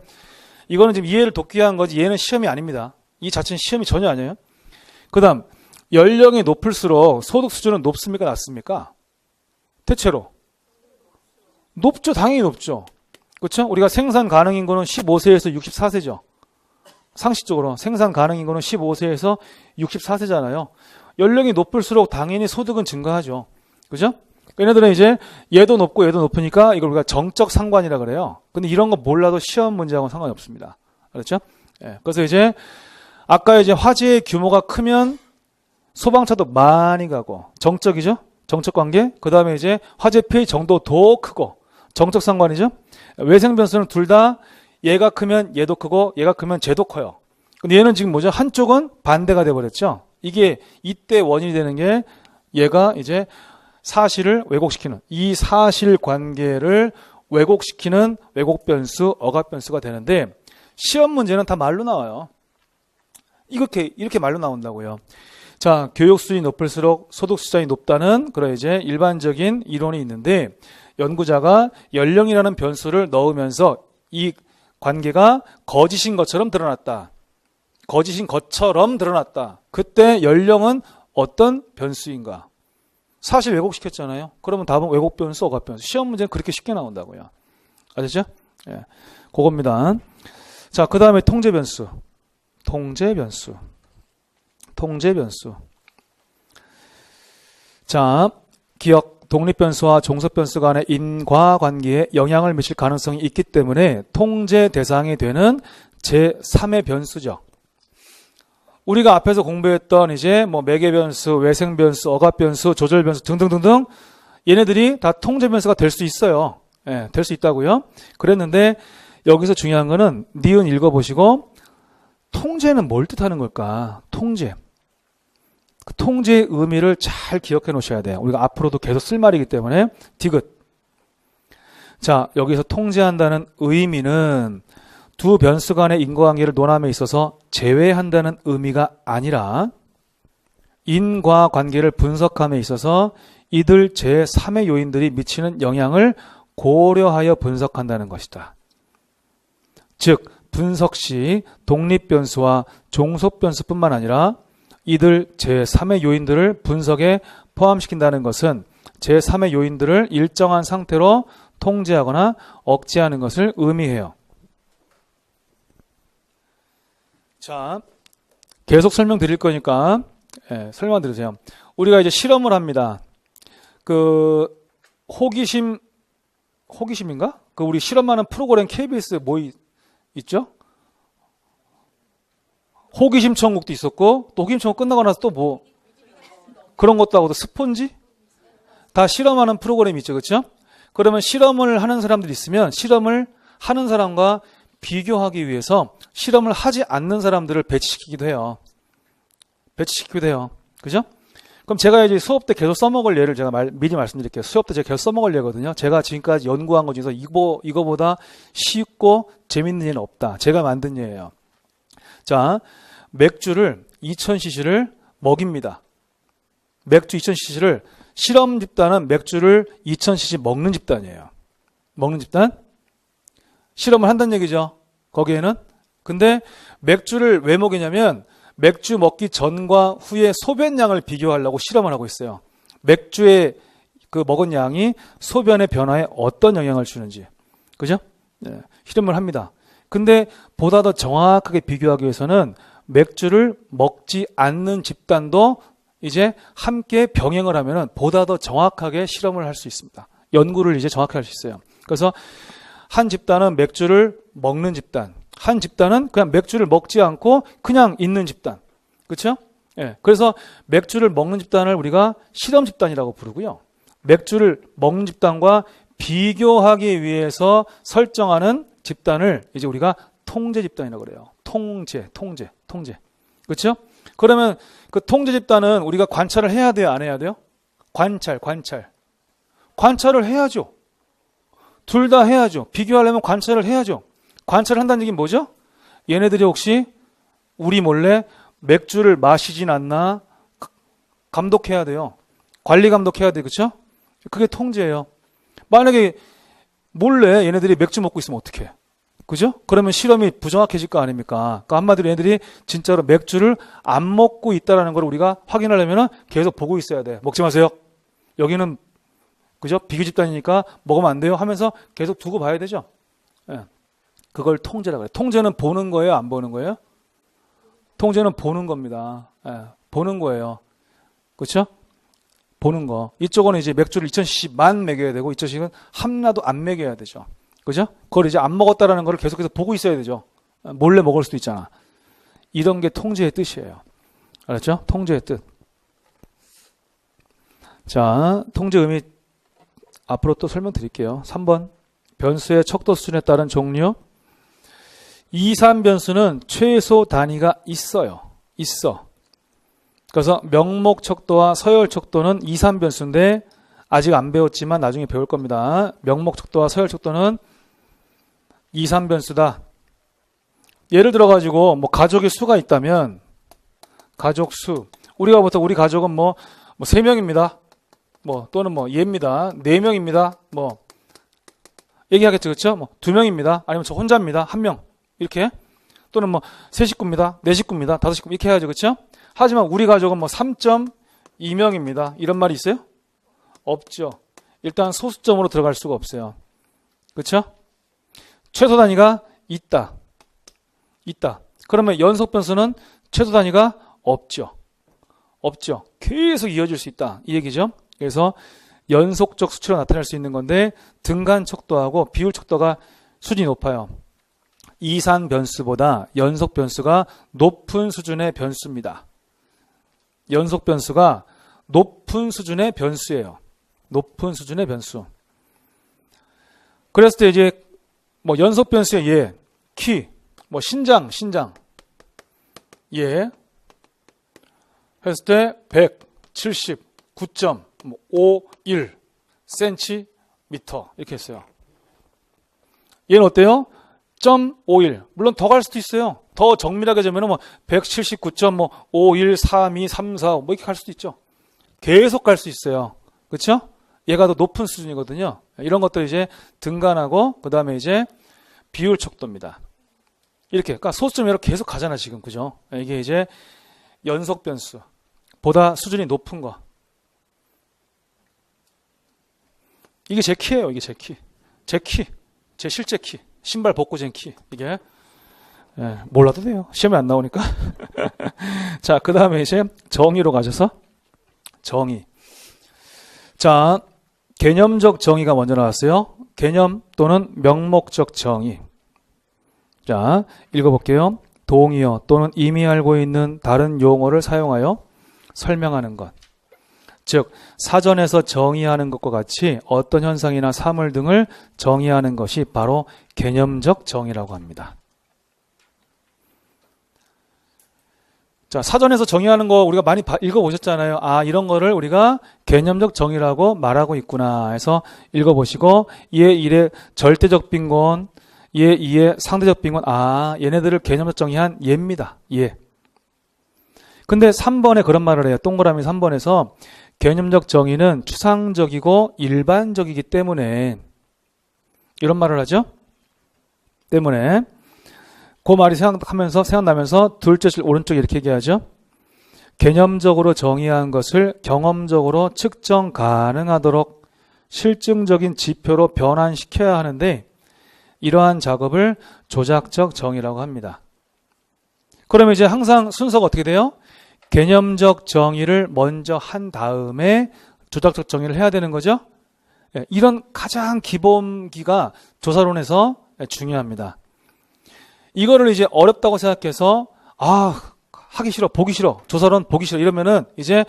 이거는 지금 이해를 돕기 위한 거지 얘는 시험이 아닙니다. 이 자체는 시험이 전혀 아니에요. 그 다음 연령이 높을수록 소득 수준은 높습니까? 낮습니까? 대체로. 높죠. 당연히 높죠. 그렇죠? 우리가 생산 가능 인구는 15세에서 64세죠. 상식적으로 생산 가능 인구는 15세에서 64세잖아요. 연령이 높을수록 당연히 소득은 증가하죠. 그죠? 얘네들은 이제 얘도 높고 얘도 높으니까 이걸 우리가 정적 상관이라 그래요. 근데 이런 거 몰라도 시험 문제하고는 상관이 없습니다. 그렇죠? 예. 그래서 이제 아까 이제 화재의 규모가 크면 소방차도 많이 가고 정적이죠? 정적 관계. 그 다음에 이제 화재 피해 정도도 크고 정적 상관이죠? 외생 변수는 둘 다 얘가 크면 얘도 크고 얘가 크면 쟤도 커요. 근데 얘는 지금 뭐죠? 한쪽은 반대가 돼버렸죠? 이게 이때 원인이 되는 게 얘가 이제 사실을 왜곡시키는 이 사실 관계를 왜곡시키는 왜곡 변수, 억압 변수가 되는데 시험 문제는 다 말로 나와요. 이렇게 말로 나온다고요. 자, 교육 수준이 높을수록 소득 수준이 높다는 그런 이제 일반적인 이론이 있는데 연구자가 연령이라는 변수를 넣으면서 이 관계가 거짓인 것처럼 드러났다. 거짓인 것처럼 드러났다. 그때 연령은 어떤 변수인가? 사실 왜곡시켰잖아요. 그러면 답은 왜곡 변수, 억압 변수. 시험 문제는 그렇게 쉽게 나온다고요. 아시죠? 예. 그겁니다. 자, 그 다음에 통제 변수. 자, 기억, 독립 변수와 종속 변수 간의 인과관계에 영향을 미칠 가능성이 있기 때문에 통제 대상이 되는 제3의 변수죠. 우리가 앞에서 공부했던 이제 뭐 매개 변수, 외생 변수, 억압 변수, 조절 변수 등등등등 얘네들이 다 통제 변수가 될 수 있어요. 예, 될 수 있다고요. 그랬는데 여기서 중요한 거는 니은 읽어보시고 통제는 뭘 뜻하는 걸까? 통제. 그 통제의 의미를 잘 기억해 놓으셔야 돼요. 우리가 앞으로도 계속 쓸 말이기 때문에 디귿. 자, 여기서 통제한다는 의미는 두 변수 간의 인과관계를 논함에 있어서 제외한다는 의미가 아니라 인과관계를 분석함에 있어서 이들 제3의 요인들이 미치는 영향을 고려하여 분석한다는 것이다. 즉 분석 시 독립 변수와 종속 변수뿐만 아니라 이들 제3의 요인들을 분석에 포함시킨다는 것은 제3의 요인들을 일정한 상태로 통제하거나 억제하는 것을 의미해요. 자, 계속 설명드릴 거니까 설명 들으세요. 우리가 이제 실험을 합니다. 그 호기심인가? 그 우리 실험하는 프로그램 KBS 뭐 있죠? 호기심 천국도 있었고 또 호기심 천국 끝나고 나서 또 뭐 그런 것도 하고 또 스폰지? 다 실험하는 프로그램이 있죠. 그렇죠? 그러면 실험을 하는 사람들이 있으면 실험을 하는 사람과 비교하기 위해서 실험을 하지 않는 사람들을 배치시키기도 해요. 그죠? 그럼 제가 이제 수업 때 계속 써먹을 예를 제가 미리 말씀드릴게요. 수업 때 제가 계속 써먹을 예거든요. 제가 지금까지 연구한 것 중에서 이거보다 쉽고 재밌는 예는 없다. 제가 만든 예예요. 자, 맥주를 2000cc를 먹입니다. 맥주 2000cc를 실험 집단은 맥주를 2000cc 먹는 집단이에요. 먹는 집단? 실험을 한다는 얘기죠. 거기에는. 근데 맥주를 왜 먹이냐면 맥주 먹기 전과 후의 소변량을 비교하려고 실험을 하고 있어요. 맥주의 그 먹은 양이 소변의 변화에 어떤 영향을 주는지. 그죠? 네, 실험을 합니다. 근데 보다 더 정확하게 비교하기 위해서는 맥주를 먹지 않는 집단도 이제 함께 병행을 하면은 보다 더 정확하게 실험을 할 수 있습니다. 연구를 이제 정확하게 할 수 있어요. 그래서 한 집단은 맥주를 먹는 집단, 한 집단은 그냥 맥주를 먹지 않고 그냥 있는 집단. 그렇죠? 예. 그래서 맥주를 먹는 집단을 우리가 실험 집단이라고 부르고요. 맥주를 먹는 집단과 비교하기 위해서 설정하는 집단을 이제 우리가 통제 집단이라고 그래요. 통제. 그렇죠? 그러면 그 통제 집단은 우리가 관찰을 해야 돼요, 안 해야 돼요? 관찰을 해야죠. 둘 다 해야죠. 비교하려면 관찰을 해야죠. 관찰을 한다는 얘기는 뭐죠? 얘네들이 혹시 우리 몰래 맥주를 마시진 않나 감독해야 돼요. 관리 감독해야 돼요. 그렇죠? 그게 통제예요. 만약에 몰래 얘네들이 맥주 먹고 있으면 어떡해? 그죠? 그러면 실험이 부정확해질 거 아닙니까? 그러니까 한마디로 얘네들이 진짜로 맥주를 안 먹고 있다는 걸 우리가 확인하려면 계속 보고 있어야 돼. 먹지 마세요. 여기는 그죠? 비교 집단이니까 먹으면 안 돼요 하면서 계속 두고 봐야 되죠. 예. 그걸 통제라고 해요. 통제는 보는 거예요? 안 보는 거예요? 통제는 보는 겁니다. 예. 보는 거예요. 그렇죠? 보는 거. 이쪽은 이제 맥주를 2000cc만 먹여야 되고 2000cc는 하나도 안 먹여야 되죠. 그죠? 그걸 이제 안 먹었다라는 걸 계속해서 보고 있어야 되죠. 몰래 먹을 수도 있잖아. 이런 게 통제의 뜻이에요. 알았죠? 통제의 뜻. 자, 통제 의미 앞으로 또 설명드릴게요. 3번. 변수의 척도 수준에 따른 종류. 2, 3변수는 최소 단위가 있어요. 있어. 그래서 명목 척도와 서열 척도는 2, 3변수인데 아직 안 배웠지만 나중에 배울 겁니다. 명목 척도와 서열 척도는 2, 3변수다. 예를 들어 가지고 뭐 가족의 수가 있다면 가족 수. 우리가 보통 우리 가족은 뭐 3명입니다. 뭐 또는 뭐 얘입니다. 4명입니다. 뭐 얘기하겠죠. 그렇죠? 뭐 2명입니다. 아니면 저 혼자입니다. 1명. 이렇게. 또는 뭐 3식구입니다. 4식구입니다. 5식구 이렇게 해야죠. 그렇죠? 하지만 우리 가족은 뭐 3.2명입니다. 이런 말이 있어요? 없죠. 일단 소수점으로 들어갈 수가 없어요. 그렇죠? 최소 단위가 있다. 그러면 연속 변수는 최소 단위가 없죠. 계속 이어질 수 있다. 이 얘기죠. 그래서 연속적 수치로 나타낼 수 있는 건데 등간 척도하고 비율 척도가 수준이 높아요. 이산 변수보다 연속 변수가 높은 수준의 변수입니다. 연속 변수가 높은 수준의 변수예요. 높은 수준의 변수. 그랬을 때 이제 뭐 연속 변수의 예, 키, 뭐 신장, 예, 했을 때 179.51 cm 이렇게 했어요. 얘는 어때요? 0.51. 물론 더 갈 수도 있어요. 더 정밀하게 재면 뭐 179.513234 뭐 이렇게 갈 수도 있죠. 계속 갈 수 있어요. 그렇죠? 얘가 더 높은 수준이거든요. 이런 것들 이제 등간하고 그다음에 이제 비율 척도입니다. 이렇게 그러니까 소수점 이렇게 계속 가잖아 지금. 그죠? 이게 이제 연속 변수 보다 수준이 높은 거. 이게 제 키예요. 이게 제 키. 제 실제 키. 신발 벗고 잰 키. 이게 몰라도 돼요. 시험에 안 나오니까. 자, 그 다음에 이제 정의로 가셔서 정의. 자, 개념적 정의가 먼저 나왔어요. 개념 또는 명목적 정의. 자, 읽어볼게요. 동의어 또는 이미 알고 있는 다른 용어를 사용하여 설명하는 것. 즉, 사전에서 정의하는 것과 같이 어떤 현상이나 사물 등을 정의하는 것이 바로 개념적 정의라고 합니다. 자, 사전에서 정의하는 거 우리가 많이 읽어보셨잖아요. 아, 이런 거를 우리가 개념적 정의라고 말하고 있구나 해서 읽어보시고, 얘 1의 절대적 빈곤, 얘 2의 상대적 빈곤, 아, 얘네들을 개념적 정의한 얘입니다. 얘. 근데 3번에 그런 말을 해요. 동그라미 3번에서 개념적 정의는 추상적이고 일반적이기 때문에, 이런 말을 하죠. 때문에 그 말이 생각나면서 둘째 줄 오른쪽에 이렇게 얘기하죠. 개념적으로 정의한 것을 경험적으로 측정 가능하도록 실증적인 지표로 변환시켜야 하는데 이러한 작업을 조작적 정의라고 합니다. 그러면 이제 항상 순서가 어떻게 돼요? 개념적 정의를 먼저 한 다음에 조작적 정의를 해야 되는 거죠. 이런 가장 기본기가 조사론에서 중요합니다. 이거를 이제 어렵다고 생각해서 하기 싫어, 보기 싫어, 조사론 보기 싫어 이러면은 이제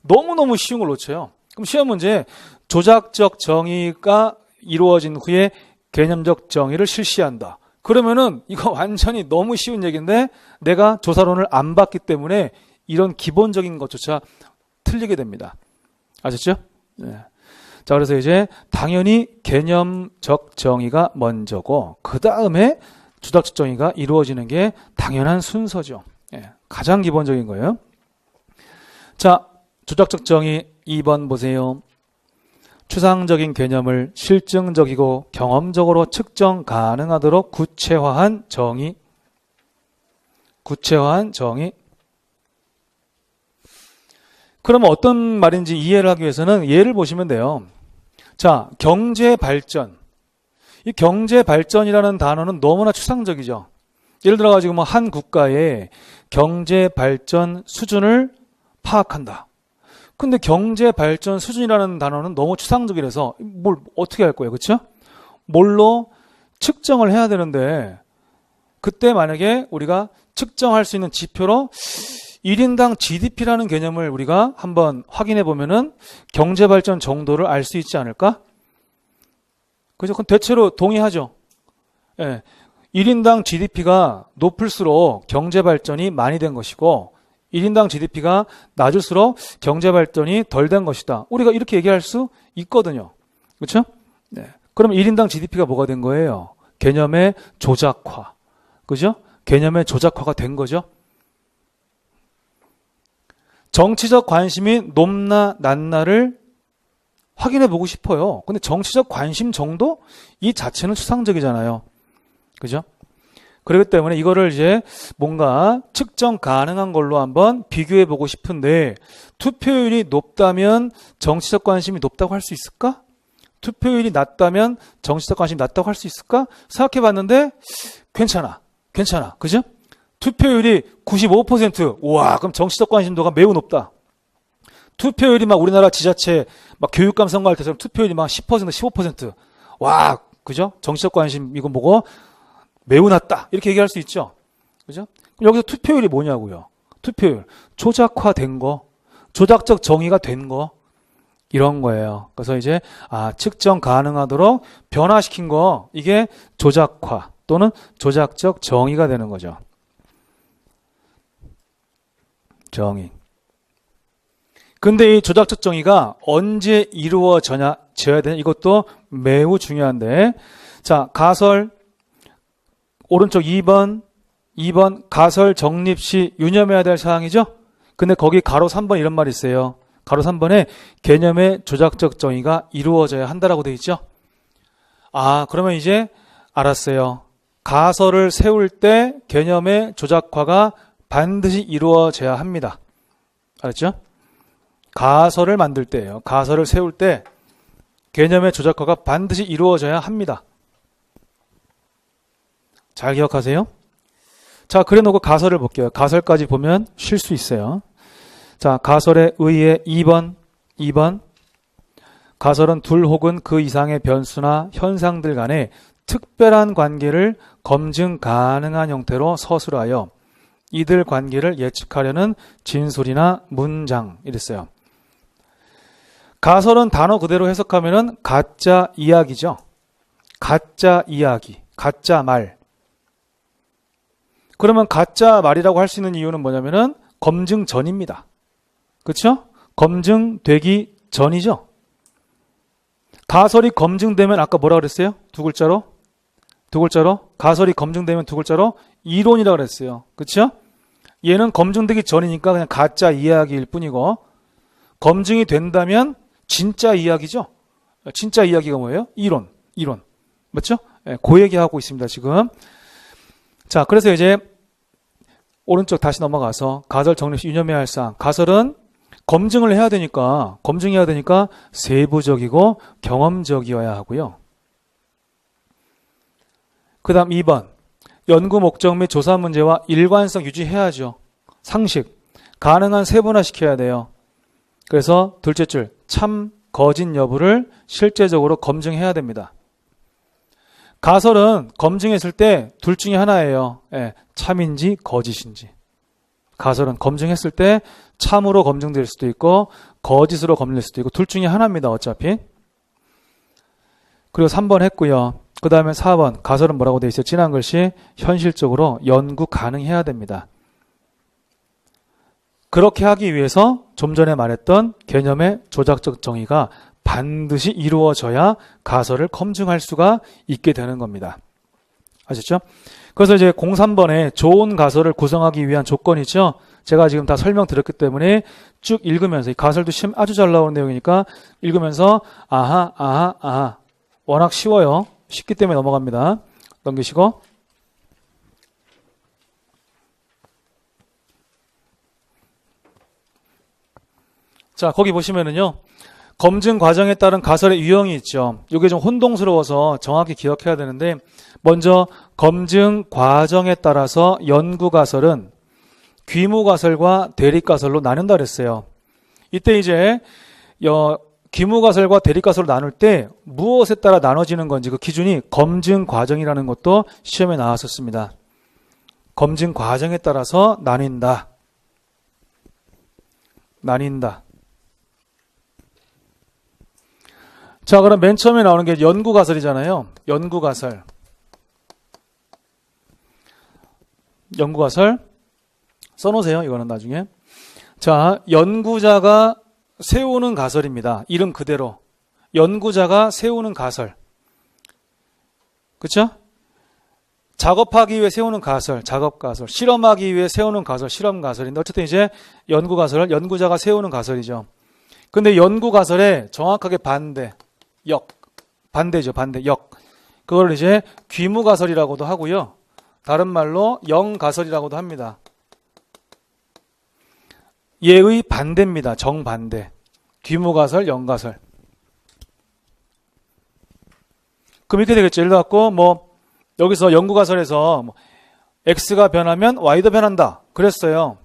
너무너무 쉬운 걸 놓쳐요. 그럼 시험 문제 조작적 정의가 이루어진 후에 개념적 정의를 실시한다. 그러면은 이거 완전히 너무 쉬운 얘기인데 내가 조사론을 안 봤기 때문에 이런 기본적인 것조차 틀리게 됩니다. 아셨죠? 네. 자, 그래서 이제 당연히 개념적 정의가 먼저고 그 다음에 조작적 정의가 이루어지는 게 당연한 순서죠. 예, 가장 기본적인 거예요. 자, 조작적 정의 2번 보세요. 추상적인 개념을 실증적이고 경험적으로 측정 가능하도록 구체화한 정의. 구체화한 정의. 그러면 어떤 말인지 이해를 하기 위해서는 예를 보시면 돼요. 자, 경제 발전. 이 경제 발전이라는 단어는 너무나 추상적이죠. 예를 들어 가지고 한 국가의 경제 발전 수준을 파악한다. 근데 경제 발전 수준이라는 단어는 너무 추상적이라서 뭘 어떻게 할 거예요? 그렇죠? 뭘로 측정을 해야 되는데 그때 만약에 우리가 측정할 수 있는 지표로 1인당 GDP라는 개념을 우리가 한번 확인해 보면은 경제 발전 정도를 알 수 있지 않을까? 그죠? 그건 대체로 동의하죠. 예. 1인당 GDP가 높을수록 경제 발전이 많이 된 것이고 1인당 GDP가 낮을수록 경제 발전이 덜 된 것이다. 우리가 이렇게 얘기할 수 있거든요. 그렇죠? 네. 그럼 1인당 GDP가 뭐가 된 거예요? 개념의 조작화. 그죠? 개념의 조작화가 된 거죠. 정치적 관심이 높나 낮나를 확인해 보고 싶어요. 근데 정치적 관심 정도? 이 자체는 추상적이잖아요. 그죠? 그렇기 때문에 이거를 이제 뭔가 측정 가능한 걸로 한번 비교해 보고 싶은데 투표율이 높다면 정치적 관심이 높다고 할 수 있을까? 투표율이 낮다면 정치적 관심이 낮다고 할 수 있을까? 생각해 봤는데 괜찮아. 그죠? 투표율이 95%. 우와, 그럼 정치적 관심도가 매우 높다. 투표율이 막 우리나라 지자체 막 교육감 선거할 때처럼 투표율이 막 10%, 15%. 와, 그죠? 정치적 관심 이거 뭐고? 매우 낮다. 이렇게 얘기할 수 있죠. 그죠? 여기서 투표율이 뭐냐고요? 투표율. 조작화된 거. 조작적 정의가 된 거. 이런 거예요. 그래서 이제 측정 가능하도록 변화시킨 거. 이게 조작화 또는 조작적 정의가 되는 거죠. 정의. 근데 이 조작적 정의가 언제 이루어져야 되냐? 이것도 매우 중요한데. 자, 가설 오른쪽 2번 가설 정립 시 유념해야 될 사항이죠. 근데 거기 가로 3번 이런 말이 있어요. 가로 3번에 개념의 조작적 정의가 이루어져야 한다라고 되어 있죠. 그러면 이제 알았어요. 가설을 세울 때 개념의 조작화가 반드시 이루어져야 합니다. 알았죠? 가설을 만들 때예요. 가설을 세울 때 개념의 조작화가 반드시 이루어져야 합니다. 잘 기억하세요. 자, 그래 놓고 가설을 볼게요. 가설까지 보면 쉴 수 있어요. 자, 가설에 의해 2번. 가설은 둘 혹은 그 이상의 변수나 현상들 간의 특별한 관계를 검증 가능한 형태로 서술하여 이들 관계를 예측하려는 진술이나 문장 이랬어요. 가설은 단어 그대로 해석하면은 가짜 이야기죠. 가짜 이야기, 가짜 말. 그러면 가짜 말이라고 할 수 있는 이유는 뭐냐면은 검증 전입니다. 그렇죠? 검증되기 전이죠. 가설이 검증되면 아까 뭐라 그랬어요? 두 글자로 가설이 검증되면 두 글자로 이론이라고 그랬어요. 그렇죠? 얘는 검증되기 전이니까 그냥 가짜 이야기일 뿐이고, 검증이 된다면 진짜 이야기죠. 진짜 이야기가 뭐예요? 이론. 맞죠? 그 얘기하고 있습니다, 지금. 자, 그래서 이제 오른쪽 다시 넘어가서 가설 정립 시 유념해야 할 사항. 가설은 검증해야 되니까 세부적이고 경험적이어야 하고요. 그 다음 2번. 연구 목적 및 조사 문제와 일관성 유지해야죠. 상식. 가능한 세분화시켜야 돼요. 그래서 둘째 줄, 참, 거짓 여부를 실제적으로 검증해야 됩니다. 가설은 검증했을 때 둘 중에 하나예요. 참인지 거짓인지. 가설은 검증했을 때 참으로 검증될 수도 있고 거짓으로 검증될 수도 있고 둘 중에 하나입니다. 어차피. 그리고 3번 했고요. 그 다음에 4번. 가설은 뭐라고 되어 있어요? 진한 글씨. 현실적으로 연구 가능해야 됩니다. 그렇게 하기 위해서 좀 전에 말했던 개념의 조작적 정의가 반드시 이루어져야 가설을 검증할 수가 있게 되는 겁니다. 아셨죠? 그래서 이제 03번에 좋은 가설을 구성하기 위한 조건이죠. 제가 지금 다 설명드렸기 때문에 쭉 읽으면서, 이 가설도 아주 잘 나오는 내용이니까 읽으면서 아하. 워낙 쉬워요. 쉽기 때문에 넘어갑니다. 넘기시고. 자, 거기 보시면은요. 검증 과정에 따른 가설의 유형이 있죠. 이게 좀 혼동스러워서 정확히 기억해야 되는데, 먼저 검증 과정에 따라서 연구 가설은 귀무 가설과 대립 가설로 나눈다 그랬어요. 이때 이제 귀무 가설과 대립 가설로 나눌 때 무엇에 따라 나눠지는 건지 그 기준이 검증 과정이라는 것도 시험에 나왔었습니다. 검증 과정에 따라서 나뉜다. 자, 그럼 맨 처음에 나오는 게 연구 가설이잖아요. 연구 가설 써놓으세요. 이거는 나중에. 자, 연구자가 세우는 가설입니다. 이름 그대로. 연구자가 세우는 가설. 그렇죠? 작업하기 위해 세우는 가설, 작업 가설. 실험하기 위해 세우는 가설, 실험 가설인데 어쨌든 이제 연구 가설을 연구자가 세우는 가설이죠. 근데 연구 가설의 정확하게 반대죠. 그걸 이제 귀무 가설이라고도 하고요. 다른 말로 영 가설이라고도 합니다. 얘의 반대입니다. 정반대. 귀무 가설, 영 가설. 그럼 이렇게 되겠죠. 예를 들어 여기서 연구 가설에서 x가 변하면 y도 변한다. 그랬어요.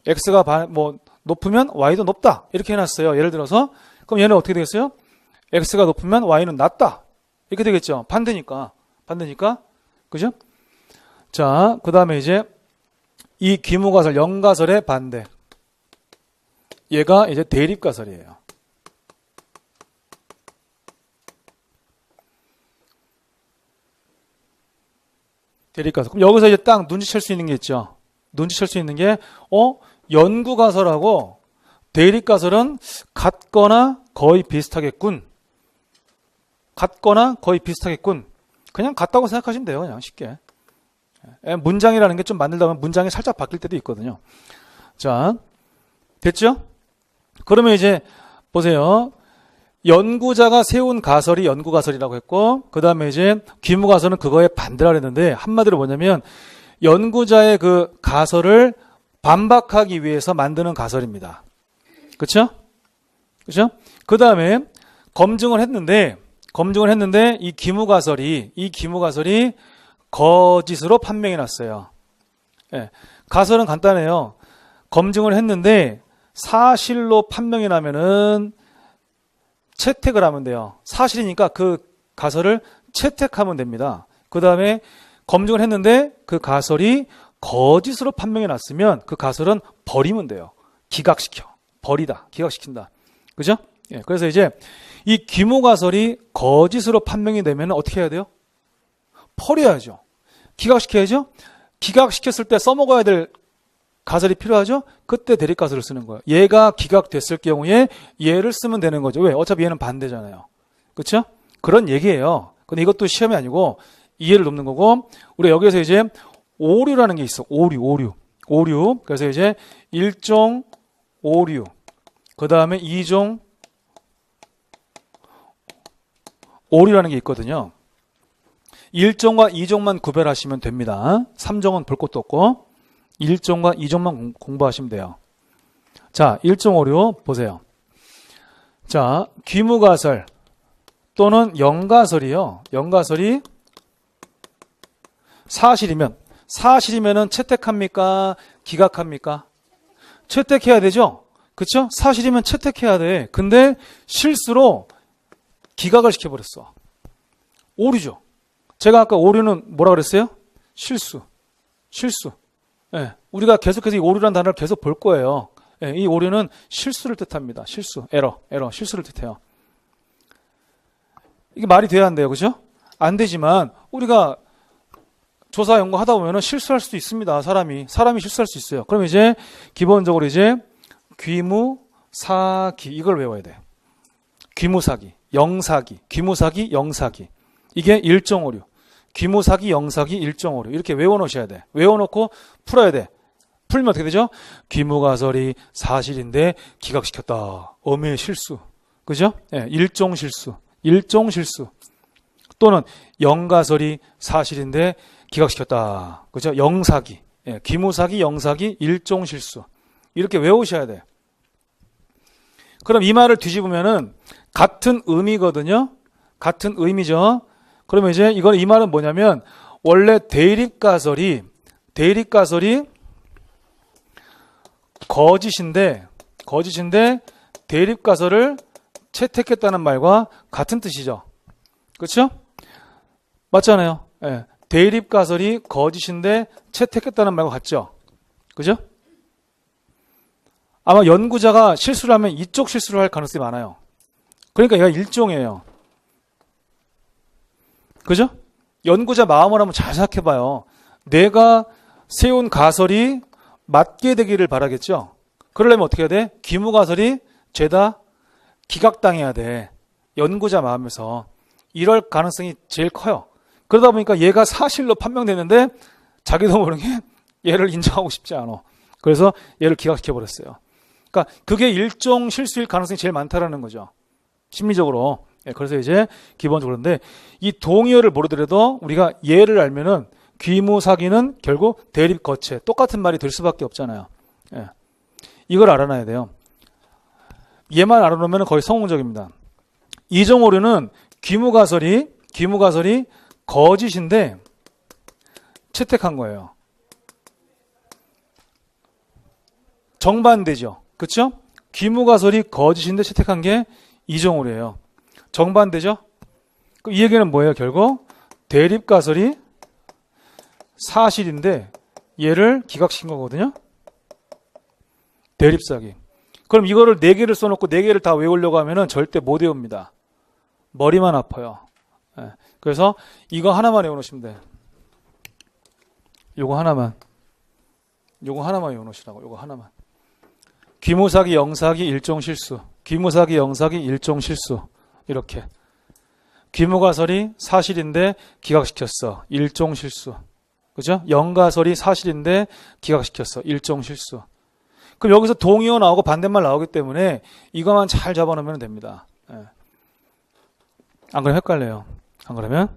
x가 높으면 y도 높다. 이렇게 해놨어요. 예를 들어서 그럼 얘는 어떻게 되겠어요? x가 높으면 y는 낮다. 이렇게 되겠죠. 반대니까. 그죠? 자, 그 다음에 이제 이 귀무가설, 영가설의 반대. 얘가 이제 대립가설이에요. 대립가설. 그럼 여기서 이제 딱 눈치챌 수 있는 게 있죠. 눈치챌 수 있는 게, 연구가설하고 대립가설은 같거나 거의 비슷하겠군. 그냥 같다고 생각하시면 돼요. 그냥 쉽게. 문장이라는 게 좀 만들다 보면 문장이 살짝 바뀔 때도 있거든요. 자, 됐죠? 그러면 이제 보세요. 연구자가 세운 가설이 연구가설이라고 했고, 그 다음에 이제 귀무가설은 그거에 반대라 그랬는데, 한마디로 뭐냐면 연구자의 그 가설을 반박하기 위해서 만드는 가설입니다. 그렇죠? 그 다음에 검증을 했는데 이 귀무가설이 거짓으로 판명해놨어요. 가설은 간단해요. 검증을 했는데 사실로 판명이 나면은 채택을 하면 돼요. 사실이니까 그 가설을 채택하면 됩니다. 그 다음에 검증을 했는데 그 가설이 거짓으로 판명해 놨으면 그 가설은 버리면 돼요. 기각시킨다. 그죠? 그래서 이제 이 귀무가설이 거짓으로 판명이 되면 어떻게 해야 돼요? 버려야죠. 기각시켜야죠. 기각시켰을 때 써먹어야 될 가설이 필요하죠? 그때 대립가설을 쓰는 거예요. 얘가 기각됐을 경우에 얘를 쓰면 되는 거죠. 왜? 어차피 얘는 반대잖아요. 그렇죠? 그런 얘기예요. 근데 이것도 시험이 아니고 이해를 돕는 거고, 우리가 여기서 이제 오류라는 게 있어. 오류. 그래서 이제 1종 오류, 그 다음에 2종 오류라는 게 있거든요. 1종과 2종만 구별하시면 됩니다. 3종은 볼 것도 없고 1종과 2종만 공부하시면 돼요. 자, 1종 오류 보세요. 자, 귀무가설 또는 영가설이요. 영가설이 사실이면은 채택합니까? 기각합니까? 채택해야 되죠? 그쵸? 사실이면 채택해야 돼. 근데 실수로 기각을 시켜버렸어. 오류죠. 제가 아까 오류는 뭐라 그랬어요? 실수. 예, 우리가 계속해서 이 오류라는 단어를 계속 볼 거예요. 예, 이 오류는 실수를 뜻합니다. 실수, 에러, 실수를 뜻해요. 이게 말이 돼야 한대요. 그죠? 안 되지만 우리가 조사 연구하다 보면 실수할 수도 있습니다. 사람이 실수할 수 있어요. 그럼 이제 기본적으로 이제 귀무사기 이걸 외워야 돼요. 귀무사기, 영사기, 귀무사기, 영사기. 이게 1종 오류. 귀무사기, 영사기, 1종 오류. 이렇게 외워놓으셔야 돼. 외워놓고 풀어야 돼. 풀면 어떻게 되죠? 귀무가설이 사실인데 기각시켰다. 엄의 실수. 그죠? 예, 1종 실수. 또는 영가설이 사실인데 기각시켰다. 그죠? 영사기. 예, 귀무사기, 영사기, 1종 실수. 이렇게 외우셔야 돼. 그럼 이 말을 뒤집으면은 같은 의미거든요. 같은 의미죠. 그러면 이제 이 말은 뭐냐면 원래 대립가설이 거짓인데 대립가설을 채택했다는 말과 같은 뜻이죠. 그렇죠? 맞잖아요. 예. 대립가설이 거짓인데 채택했다는 말과 같죠. 그죠? 아마 연구자가 실수를 하면 이쪽 실수를 할 가능성이 많아요. 그러니까 얘가 일종이에요. 그죠? 연구자 마음을 한번 잘 생각해봐요. 내가 세운 가설이 맞게 되기를 바라겠죠? 그러려면 어떻게 해야 돼? 귀무가설이 죄다 기각당해야 돼. 연구자 마음에서. 이럴 가능성이 제일 커요. 그러다 보니까 얘가 사실로 판명되는데 자기도 모르게 얘를 인정하고 싶지 않아. 그래서 얘를 기각시켜버렸어요. 그러니까 그게 일종 실수일 가능성이 제일 많다라는 거죠. 심리적으로. 그래서 이제 기본적으로 그런데 이 동의어를 모르더라도 우리가 얘를 알면은 귀무사기는 결국 대립 거체 똑같은 말이 될 수밖에 없잖아요. 예. 이걸 알아놔야 돼요. 얘만 알아놓으면 거의 성공적입니다. 이종 오류는 귀무가설이 거짓인데 채택한 거예요. 정반대죠. 그렇죠? 귀무가설이 거짓인데 채택한 게 이종 오류예요. 정반대죠? 그럼 이 얘기는 뭐예요? 결국 대립가설이 사실인데 얘를 기각시킨 거거든요. 대립사기. 그럼 이거를 4개를 써놓고 4개를 다 외우려고 하면은 절대 못 외웁니다. 머리만 아파요. 예. 그래서 이거 하나만 외워놓으시면 돼요. 요거 하나만 외워놓으시라고. 요거 하나만. 귀무사기, 영사기, 일종 실수. 귀무사기, 영사기, 일종 실수. 이렇게. 귀무가설이 사실인데 기각시켰어. 일종 실수. 그죠? 영가설이 사실인데 기각시켰어. 일종 실수. 그럼 여기서 동의어 나오고 반대말 나오기 때문에 이것만 잘 잡아놓으면 됩니다. 예. 안 그러면 헷갈려요. 안 그러면